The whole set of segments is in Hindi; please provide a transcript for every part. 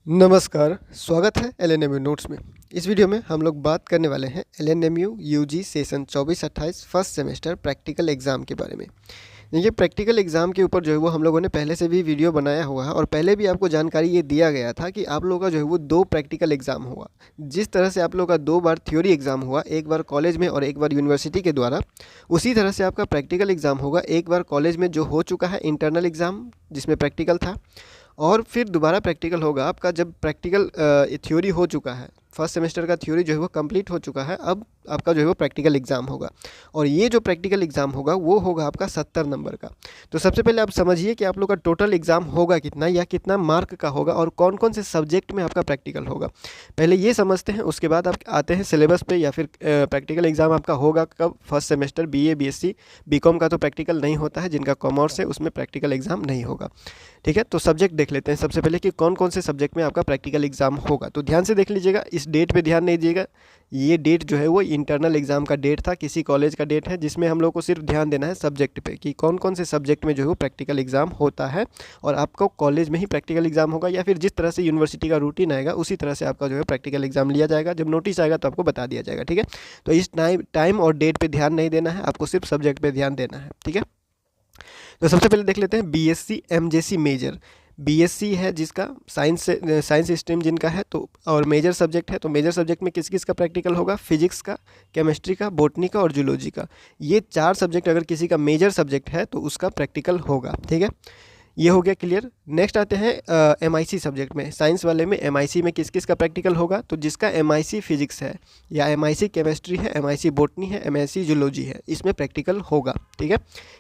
नमस्कार, स्वागत है एलएनएमयू नोट्स में। इस वीडियो में हम लोग बात करने वाले हैं LNMU UG session 24-28 first semester practical exam के बारे में। देखिए, प्रैक्टिकल एग्ज़ाम के ऊपर जो है वो हम लोगों ने पहले से भी वीडियो बनाया हुआ है और पहले भी आपको जानकारी ये दिया गया था कि आप लोगों का जो है वो 2 प्रैक्टिकल एग्ज़ाम हुआ। जिस तरह से आप लोगों का 2 बार थ्योरी एग्ज़ाम हुआ, एक बार कॉलेज में और एक बार यूनिवर्सिटी के द्वारा, उसी तरह से आपका प्रैक्टिकल एग्ज़ाम होगा। एक बार कॉलेज में जो हो चुका है इंटरनल एग्ज़ाम जिसमें प्रैक्टिकल था, और फिर दोबारा प्रैक्टिकल होगा आपका जब प्रैक्टिकल थ्योरी हो चुका है। फर्स्ट सेमेस्टर का थ्योरी जो है वो कंप्लीट हो चुका है, अब आपका जो है वो प्रैक्टिकल एग्ज़ाम होगा। और ये जो प्रैक्टिकल एग्ज़ाम होगा वो होगा आपका 70 नंबर का। तो सबसे पहले आप समझिए कि आप लोग का टोटल एग्ज़ाम होगा कितना या कितना मार्क का होगा और कौन कौन से सब्जेक्ट में आपका प्रैक्टिकल होगा। पहले ये समझते हैं, उसके बाद आप आते हैं सिलेबस पे या फिर प्रैक्टिकल एग्ज़ाम आपका होगा कब। First semester BA BSc BCom का तो प्रैक्टिकल नहीं होता है, जिनका कॉमर्स है उसमें प्रैक्टिकल एग्ज़ाम नहीं होगा। ठीक है, तो सब्जेक्ट देख लेते हैं सबसे पहले कि कौन कौन से सब्जेक्ट में आपका प्रैक्टिकल एग्ज़ाम होगा। तो ध्यान से देख लीजिएगा, इस डेट पे ध्यान नहीं दीजिएगा। ये डेट जो है वो इंटरनल एग्ज़ाम का डेट था, किसी कॉलेज का डेट है, जिसमें हम लोग को सिर्फ ध्यान देना है सब्जेक्ट पे कि कौन कौन से सब्जेक्ट में जो है वो प्रैक्टिकल एग्ज़ाम होता है। और आपको कॉलेज में ही प्रैक्टिकल एग्ज़ाम होगा या फिर जिस तरह से यूनिवर्सिटी का रूटीन आएगा उसी तरह से आपका जो है प्रैक्टिकल एग्ज़ाम लिया जाएगा। जब नोटिस आएगा तो आपको बता दिया जाएगा। ठीक है, तो इस टाइम और डेट पर ध्यान नहीं देना है, आपको सिर्फ सब्जेक्ट पर ध्यान देना है। ठीक है, तो सबसे पहले देख लेते हैं बीएससी एमजेसी मेजर। बीएससी है जिसका साइंस स्ट्रीम जिनका है, तो और मेजर सब्जेक्ट है, तो मेजर सब्जेक्ट में किस किस का प्रैक्टिकल होगा? फिजिक्स का, केमिस्ट्री का, बॉटनी का और जूलॉजी का। ये 4 सब्जेक्ट अगर किसी का मेजर सब्जेक्ट है तो उसका प्रैक्टिकल होगा। ठीक है, ये हो गया क्लियर। नेक्स्ट आते हैं एमआईसी सब्जेक्ट में। साइंस वाले में एमआईसी में किस किस का प्रैक्टिकल होगा? तो जिसका एमआईसी फिजिक्स है या एमआईसी केमिस्ट्री है, एमआईसी बॉटनी है, एमआईसी जूलॉजी है, इसमें प्रैक्टिकल होगा। ठीक है,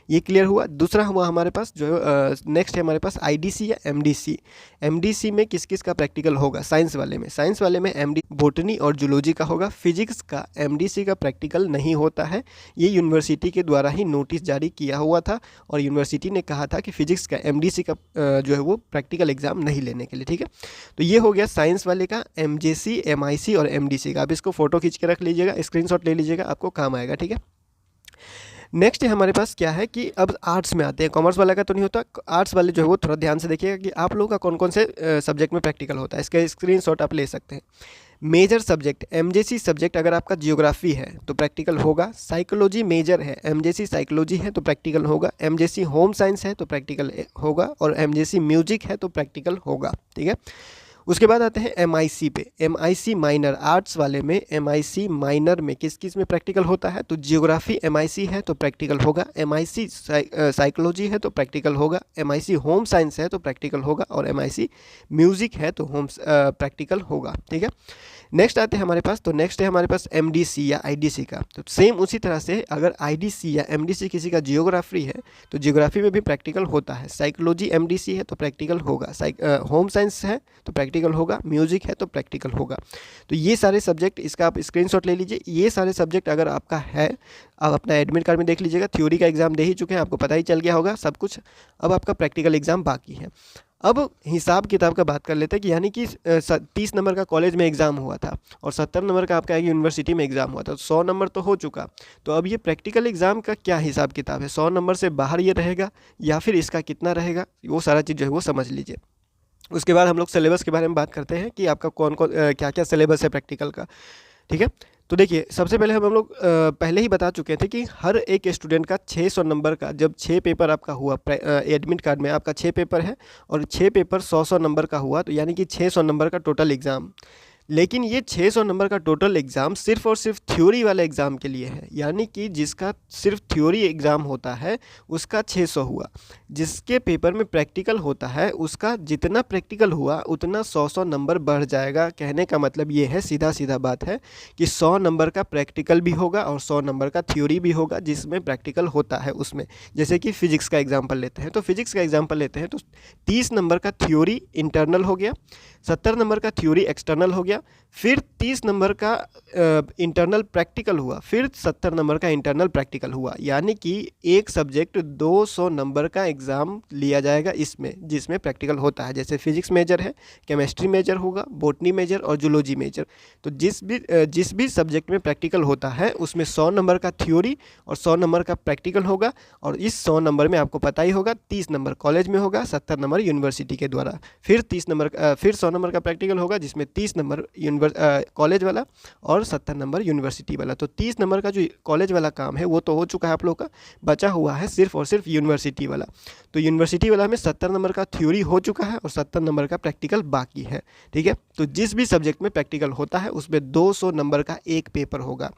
ये क्लियर हुआ। दूसरा हुआ हमारे पास जो नेक्स्ट है हमारे पास आईडीसी या एमडीसी। एमडीसी में किस किस का प्रैक्टिकल होगा? साइंस वाले में एमडी बॉटनी और जूलॉजी का होगा। फिजिक्स का एमडीसी का प्रैक्टिकल नहीं होता है, ये यूनिवर्सिटी के द्वारा ही नोटिस जारी किया हुआ था और यूनिवर्सिटी ने कहा था कि फिजिक्स का एमडीसी का जो है वो प्रैक्टिकल एग्जाम नहीं लेने के लिए। ठीक है, तो ये हो गया साइंस वाले का एमजेसी, एमआईसी और एमडीसी का। आप इसको फोटो खींच के रख लीजिएगा, स्क्रीनशॉट ले लीजिएगा, आपको काम आएगा। ठीक है, नेक्स्ट हमारे पास क्या है कि अब आर्ट्स में आते हैं। कॉमर्स वाला का तो नहीं होता, आर्ट्स वाले जो है वो थोड़ा ध्यान से देखिएगा कि आप लोगों का कौन कौन से सब्जेक्ट में प्रैक्टिकल होता है। इसका स्क्रीनशॉट आप ले सकते हैं। मेजर सब्जेक्ट एमजेसी सब्जेक्ट अगर आपका जियोग्राफी है तो प्रैक्टिकल होगा। साइकोलॉजी मेजर है, एमजेसी साइकोलॉजी है तो प्रैक्टिकल होगा। एमजेसी होम साइंस है तो प्रैक्टिकल होगा और एमजेसी म्यूजिक है तो प्रैक्टिकल होगा। ठीक है, उसके बाद आते हैं एमआईसी पे। एमआईसी माइनर, आर्ट्स वाले में एमआईसी माइनर में किस किस में प्रैक्टिकल होता है? तो जियोग्राफी एमआईसी है तो प्रैक्टिकल होगा। एमआईसी साइकोलॉजी है तो प्रैक्टिकल होगा। एमआईसी होम साइंस है तो प्रैक्टिकल होगा और एमआईसी म्यूजिक है तो प्रैक्टिकल होगा। ठीक है, नेक्स्ट आते हैं हमारे पास, तो नेक्स्ट है हमारे पास एमडीसी या आईडीसी का। तो सेम उसी तरह से अगर आईडीसी या एमडीसी किसी का जियोग्राफी है तो जियोग्राफी में भी प्रैक्टिकल होता है। साइकोलॉजी एमडीसी है तो प्रैक्टिकल होगा। होम साइंस है तो प्रैक्टिकल होगा। म्यूजिक है तो प्रैक्टिकल होगा। तो ये सारे सब्जेक्ट, इसका आप स्क्रीनशॉट ले लीजिए। ये सारे सब्जेक्ट अगर आपका है, आप अपना एडमिट कार्ड में देख लीजिएगा। थ्योरी का एग्जाम दे ही चुके हैं, आपको पता ही चल गया होगा सब कुछ। अब आपका प्रैक्टिकल एग्जाम बाकी है। अब हिसाब किताब का बात कर लेते हैं कि यानी कि 30 नंबर का कॉलेज में एग्ज़ाम हुआ था और 70 नंबर का आपका यूनिवर्सिटी में एग्ज़ाम हुआ था, तो 100 नंबर तो हो चुका। तो अब ये प्रैक्टिकल एग्ज़ाम का क्या हिसाब किताब है? 100 नंबर से बाहर ये रहेगा या फिर इसका कितना रहेगा, वो सारा चीज़ जो है वो समझ लीजिए। उसके बाद हम लोग सिलेबस के बारे में बात करते हैं कि आपका कौन कौन क्या क्या सिलेबस है प्रैक्टिकल का। ठीक है, तो देखिए सबसे पहले हम लोग पहले ही बता चुके थे कि हर एक स्टूडेंट का 600 नंबर का, जब 6 पेपर आपका हुआ एडमिट कार्ड में आपका 6 पेपर है और 6 पेपर 100 नंबर का हुआ, तो यानी कि 600 नंबर का टोटल एग्ज़ाम। लेकिन ये 600 नंबर का टोटल एग्ज़ाम सिर्फ और सिर्फ थ्योरी वाले एग्ज़ाम के लिए है, यानी कि जिसका सिर्फ थ्योरी एग्ज़ाम होता है उसका 600 हुआ। जिसके पेपर में प्रैक्टिकल होता है उसका जितना प्रैक्टिकल हुआ उतना 100 नंबर बढ़ जाएगा। कहने का मतलब ये है, सीधा सीधा बात है कि 100 नंबर का प्रैक्टिकल भी होगा और 100 नंबर का थ्योरी भी होगा जिसमें प्रैक्टिकल होता है उसमें। जैसे कि फ़िज़िक्स का एग्जाम्पल लेते हैं, तो फिज़िक्स का एग्जाम्पल लेते हैं तो 30 नंबर का थ्योरी इंटरनल हो गया, 70 नंबर का थ्योरी एक्सटर्नल हो गया, फिर 30 नंबर का इंटरनल प्रैक्टिकल हुआ, फिर 70 नंबर का इंटरनल प्रैक्टिकल हुआ। यानी कि एक सब्जेक्ट 200 नंबर का एग्ज़ाम लिया जाएगा इसमें, जिसमें प्रैक्टिकल होता है। जैसे फिजिक्स मेजर है, केमिस्ट्री मेजर होगा, बॉटनी मेजर और जूलॉजी मेजर। तो जिस भी सब्जेक्ट में प्रैक्टिकल होता है उसमें 100 नंबर का थ्योरी और 100 नंबर का प्रैक्टिकल होगा। और इस 100 नंबर में आपको पता ही होगा 30 नंबर कॉलेज में होगा, 70 नंबर यूनिवर्सिटी के द्वारा, फिर 100 100 नंबर का प्रैक्टिकल होगा, जिसमें 30 नंबर कॉलेज वाला और 70 नंबर यूनिवर्सिटी वाला। तो 30 नंबर का जो कॉलेज वाला काम है वो तो हो चुका है आप लोग का, बचा हुआ है सिर्फ और सिर्फ यूनिवर्सिटी वाला। तो यूनिवर्सिटी वाला में 70 नंबर का थ्योरी हो चुका है और 70 नंबर का प्रैक्टिकल बाकी है, ठीक है। तो जिस भी सब्जेक्ट में प्रैक्टिकल होता है उसमें 200 नंबर का एक पेपर होगा,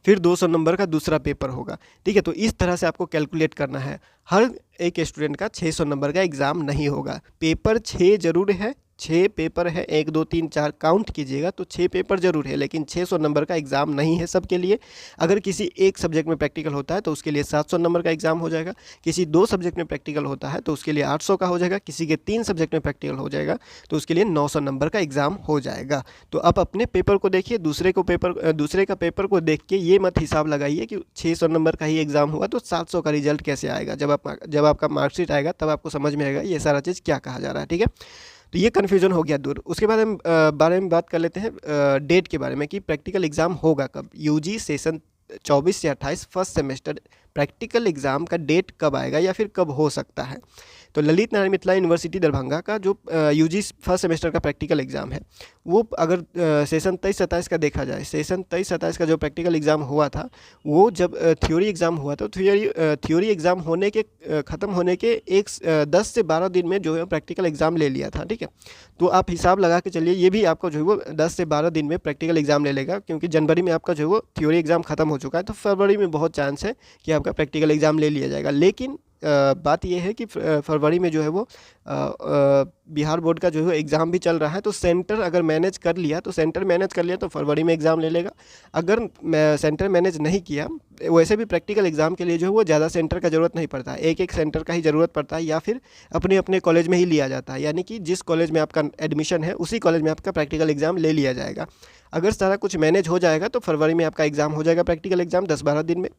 फिर 200 नंबर का दूसरा पेपर होगा, ठीक है। तो इस तरह से आपको कैलकुलेट करना है। हर एक स्टूडेंट का 600 नंबर का एग्ज़ाम नहीं होगा, पेपर 6 जरूर है, 6 पेपर है, 1 2 3 4 काउंट कीजिएगा तो 6 पेपर जरूर है, लेकिन 600 नंबर का एग्ज़ाम नहीं है सबके लिए। अगर किसी एक सब्जेक्ट में प्रैक्टिकल होता है तो उसके लिए 700 नंबर का एग्ज़ाम हो जाएगा, किसी 2 सब्जेक्ट में प्रैक्टिकल होता है तो उसके लिए 800 का हो जाएगा, किसी के 3 सब्जेक्ट में प्रैक्टिकल हो जाएगा तो उसके लिए 900 नंबर का एग्ज़ाम हो जाएगा। तो आप अपने पेपर को देखिए, दूसरे का पेपर को देख के ये मत हिसाब लगाइए कि 600 नंबर का ही एग्ज़ाम हुआ तो 700 का रिजल्ट कैसे आएगा। जब आपका मार्कशीट आएगा तब आपको समझ में आएगा ये सारा चीज़ क्या कहा जा रहा है, ठीक है। तो ये कन्फ्यूजन हो गया दूर। उसके बाद हम बारे में बात कर लेते हैं डेट के बारे में कि प्रैक्टिकल एग्ज़ाम होगा कब। यूजी सेशन 24 से 28 फर्स्ट सेमेस्टर प्रैक्टिकल एग्ज़ाम का डेट कब आएगा या फिर कब हो सकता है। तो ललित नारायण मिथिला यूनिवर्सिटी दरभंगा का जो यूजी फर्स्ट सेमेस्टर का प्रैक्टिकल एग्ज़ाम है वो अगर सेशन 23-27 का देखा जाए, सेशन 23-27 का जो प्रैक्टिकल एग्ज़ाम हुआ था वो जब थ्योरी एग्ज़ाम हुआ तो थ्योरी एग्ज़ाम होने के ख़त्म होने के 10 से 12 दिन में जो है प्रैक्टिकल एग्ज़ाम ले लिया था, ठीक है। तो आप हिसाब लगा के चलिए ये भी आपको जो है वो 10 से 12 दिन में प्रैक्टिकल एग्ज़ाम ले लेगा, क्योंकि जनवरी में आपका जो है वो थ्योरी एग्ज़ाम ख़त्म हो चुका है। तो फरवरी में बहुत चांस है कि आपका प्रैक्टिकल एग्ज़ाम ले लिया जाएगा। लेकिन बात यह है कि फरवरी में जो है वो बिहार बोर्ड का जो है एग्ज़ाम भी चल रहा है, तो सेंटर अगर मैनेज कर लिया तो फरवरी में एग्ज़ाम ले लेगा। अगर सेंटर मैनेज नहीं किया, वैसे भी प्रैक्टिकल एग्ज़ाम के लिए जो है वो ज़्यादा सेंटर का ज़रूरत नहीं पड़ता है, एक सेंटर का ही ज़रूरत पड़ता है या फिर अपने अपने कॉलेज में ही लिया जाता है, यानी कि जिस कॉलेज में आपका एडमिशन है उसी कॉलेज में आपका प्रैक्टिकल एग्ज़ाम ले लिया जाएगा। अगर सारा कुछ मैनेज हो जाएगा तो फरवरी में आपका एग्ज़ाम हो जाएगा, प्रैक्टिकल एग्ज़ाम 10-12 दिन में।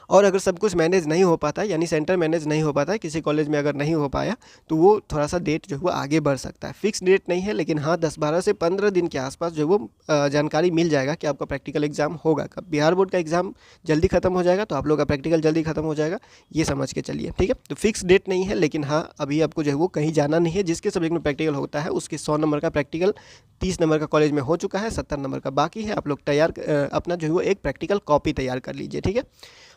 और अगर सब कुछ मैनेज नहीं हो पाता है, यानी सेंटर मैनेज नहीं हो पाता है, किसी कॉलेज में अगर नहीं हो पाया तो वो थोड़ा सा डेट जो है वो आगे बढ़ सकता है। फिक्स डेट नहीं है, लेकिन हाँ 10-12 से 15 दिन के आसपास जो वो जानकारी मिल जाएगा कि आपका प्रैक्टिकल एग्ज़ाम होगा कब। बिहार बोर्ड का एग्ज़ाम जल्दी खत्म हो जाएगा तो आप लोग का प्रैक्टिकल जल्दी खत्म हो जाएगा, ये समझ के चलिए, ठीक है। तो फिक्स डेट नहीं है, लेकिन हाँ अभी आपको जो है वो कहीं जाना नहीं है। जिसके सब्जेक्ट में प्रैक्टिकल होता है उसके 100 नंबर का प्रैक्टिकल 30 नंबर का कॉलेज में हो चुका है, 70 नंबर का बाकी है। आप लोग अपना जो है वो एक प्रैक्टिकल कॉपी तैयार कर लीजिए, ठीक है।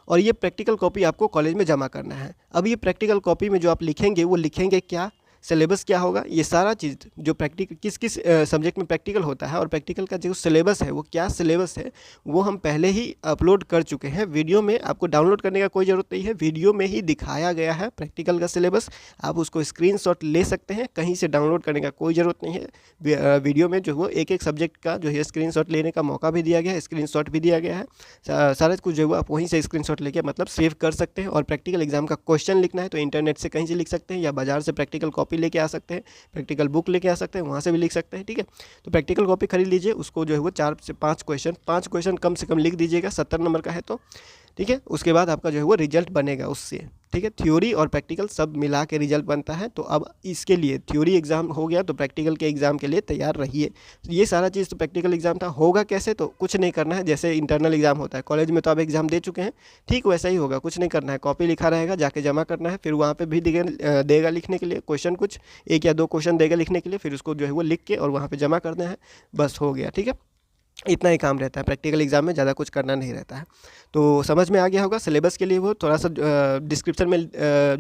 और ये प्रैक्टिकल कॉपी आपको कॉलेज में जमा करना है। अब ये प्रैक्टिकल कॉपी में जो आप लिखेंगे वो लिखेंगे क्या, सिलेबस क्या होगा, ये सारा चीज़ जो किस किस सब्जेक्ट में प्रैक्टिकल होता है और प्रैक्टिकल का जो सिलेबस है वो क्या सिलेबस है वो हम पहले ही अपलोड कर चुके हैं वीडियो में। आपको डाउनलोड करने का कोई ज़रूरत नहीं है, वीडियो में ही दिखाया गया है प्रैक्टिकल का सिलेबस। आप उसको स्क्रीनशॉट ले सकते हैं, कहीं से डाउनलोड करने का कोई ज़रूरत नहीं है। वीडियो में जो वो एक सब्जेक्ट का जो है स्क्रीनशॉट लेने का मौका भी दिया गया है, स्क्रीनशॉट भी दिया गया है। सारा कुछ जो है आप वहीं से स्क्रीनशॉट लेके मतलब सेव कर सकते हैं। और प्रैक्टिकल एग्जाम का क्वेश्चन लिखना है तो इंटरनेट से कहीं से लिख सकते हैं या बाजार से प्रैक्टिकल कॉपी लेके आ सकते हैं, प्रैक्टिकल बुक लेके आ सकते हैं, वहाँ से भी लिख सकते हैं, ठीक है। तो प्रैक्टिकल कॉपी खरीद लीजिए, उसको जो है वो 4 से 5 क्वेश्चन कम से कम लिख दीजिएगा, 70 नंबर का है तो, ठीक है। उसके बाद आपका जो है वो रिजल्ट बनेगा उससे, ठीक है। थ्योरी और प्रैक्टिकल सब मिला के रिजल्ट बनता है। तो अब इसके लिए थ्योरी एग्जाम हो गया तो प्रैक्टिकल के एग्ज़ाम के लिए तैयार रहिए। ये सारा चीज़ तो प्रैक्टिकल एग्जाम था। होगा कैसे, तो कुछ नहीं करना है, जैसे इंटरनल एग्जाम होता है कॉलेज में तो आप एग्ज़ाम दे चुके हैं, ठीक वैसा ही होगा। कुछ नहीं करना है, कॉपी लिखा रहेगा, जाके जमा करना है, फिर वहाँ पे भी देगा लिखने के लिए क्वेश्चन, कुछ 1 या 2 क्वेश्चन देगा लिखने के लिए, फिर उसको जो है वो लिख के और वहाँ पर जमा करना है, बस हो गया, ठीक है। इतना ही काम रहता है प्रैक्टिकल एग्जाम में, ज़्यादा कुछ करना नहीं रहता है। तो समझ में आ गया होगा। सिलेबस के लिए वो थोड़ा सा डिस्क्रिप्शन में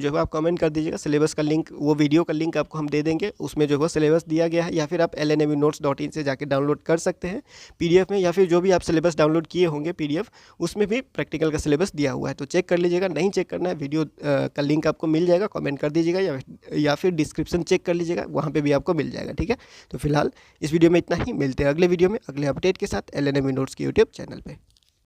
जो है आप कमेंट कर दीजिएगा, सिलेबस का लिंक, वो वीडियो का लिंक आपको हम दे देंगे, उसमें जो है सिलेबस दिया गया है, या फिर आप lnmunotes.in से जाके डाउनलोड कर सकते हैं PDF में, या फिर जो भी आप सिलेबस डाउनलोड किए होंगे PDF उसमें भी प्रैक्टिकल का सिलेबस दिया हुआ है, तो चेक कर लीजिएगा। नहीं चेक करना है, वीडियो का लिंक आपको मिल जाएगा, कमेंट कर दीजिएगा या फिर डिस्क्रिप्शन चेक कर लीजिएगा, वहाँ पर भी आपको मिल जाएगा, ठीक है। तो फिलहाल इस वीडियो में इतना ही, मिलते हैं अगले वीडियो में अगले अपडेट के साथ LNMU नोट्स के यूट्यूब चैनल पे।